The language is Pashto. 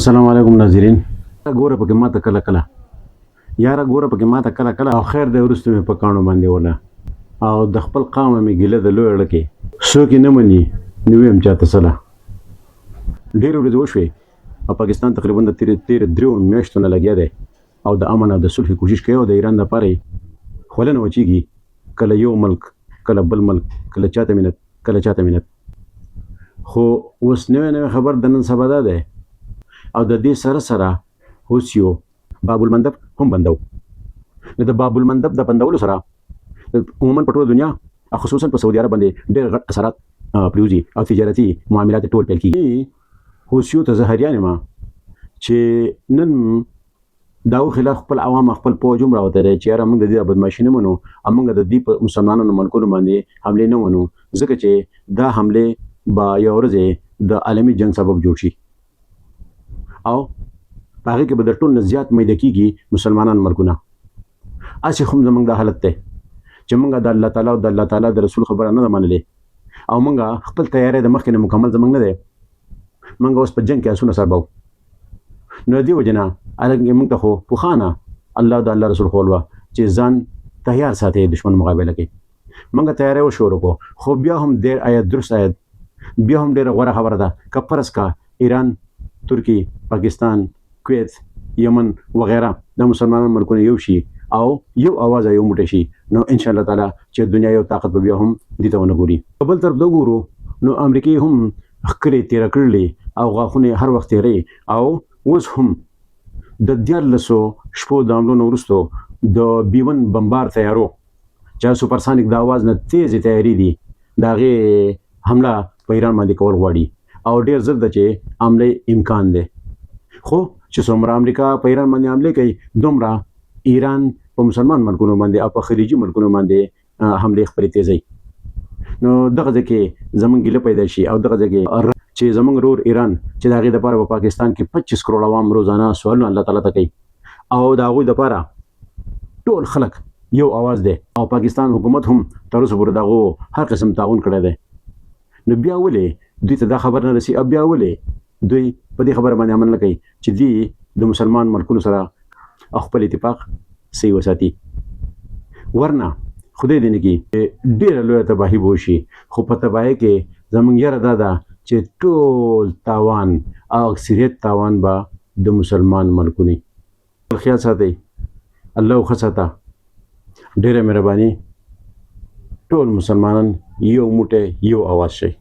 السلام علیکم ناظرین. ګوره پکې ماته کله کله یاره ګوره پکې ماته کله کله او خیر دی وروسته مې په کاڼو باندې وله او د خپل قومه مې ګیله د لوی اړه کې څوک یې نه مني نو ویم چاته سله ډېرې ورځې وشوې او پاکستان تقریبا د تېرې دریو میاشتو نه لګیا دی او د امن او د صلح کوشش کوي او د ایران دپاره یې خوله نه وچېږي کله یو ملک کله بل ملک کله چاته منت کله چاته منت خو اوس نوی خبر د نن سبا دا دی او د دې سره سره اوس یو باب المندب هم بندو نو د باب المندب د بندولو سره عموما په ټوله دنیا خصوصا په سعودي عرب باندې ډېر غټ اثرات پرېوځي او تجارتي معاملات ټول پیل کېږي. اوس یو ته زه حیران یم چې نن داو خلاف خپل عوام خپل پوځ هم راوتی دی چې یاره موږ د دې بدماشي نه منو او موږ د دې په مسلمانانو ملکونو باندې حملې نه منو ځکه چې دا حملې به یو ورځ د عالمي جنګ سبب جوړ شي او په هغې کې به د ټول نه زیات میده کېږي مسلمانان ملکونه. هسې خو زموږ دا حالت دی چې موږ د الله تعالی او د الله تعالی د رسول خبره نه ده منلې او موږ خپل تیاری د مخکې نه مکمل زموږ نه دی. موږ اوس په جنګ کې آسونه سر بو نو دې وجې نه موږ ته خو پوخانه الله او د الله رسول ښوول وه چې ځان تیار ساتئ دشمن مقابله کې. موږ تیاری وشروع کړو خو بیا هم ډېر آیت درست آیت بیا هم ډېره غوره خبره ده که فرض کا ایران ترکی پاکستان کویت یمن وغیره د مسلمانانو ملکونه یو شي او یو اواز یو موټی شي نو ان شاء الله تعالی چې دنیا یو طاقت به بیا هم دې ته ونه ګوري. په بل طرف د وګورو نو امریکې هم ښکرې تېره کړلې او غاښونه هر وخت تېرې او اوس هم د 1400 شپو د حملو نه وروستو د B1 بمبار تیارو چې سوپرسانیک د اواز نه تیزې تیاري دي د هغې حمله په ایران باندې کول غواړي او ډېر زر ده چې حملې امکان دی خو چې څومره امریکا په ایران باندې حملې کوي دومره ایران په مسلمان ملکونو باندې او په خلیجي ملکونو باندې حملې خپلې تیزوي. نو دغه ځای کې زموږ ګیله پیدا شي او دغه ځای کې چې زموږ رور ایران چې د هغې دپاره په پاکستان کې 25 کروڑ عوام روزانه سوالونه الله تعالی ته کوي او د هغوی دپاره ټول خلک یو اواز دی او پاکستان حکومت هم تر اوسه پورې د هغو هر قسم تعاون کړی دی. نو بیا ولې دوی ته دا خبر نه رسي او بیا ولې دوی په دې خبره باندې عمل نه کوي چې دوی د مسلمان ملکونو سره خپل اتفاق صحیح وساتي. ورنه خدای دې نه کړي ډېره لویه تباهي به وشي خو په تباهۍ کې زموږ یاره دا ده چې ټول تاوان او اکثریت تاوان به د مسلمان ملکونو. خیال ساتئ الله ښه ساته ډېره مهرباني ټول مسلمانان یو موټی یو اواز شئ.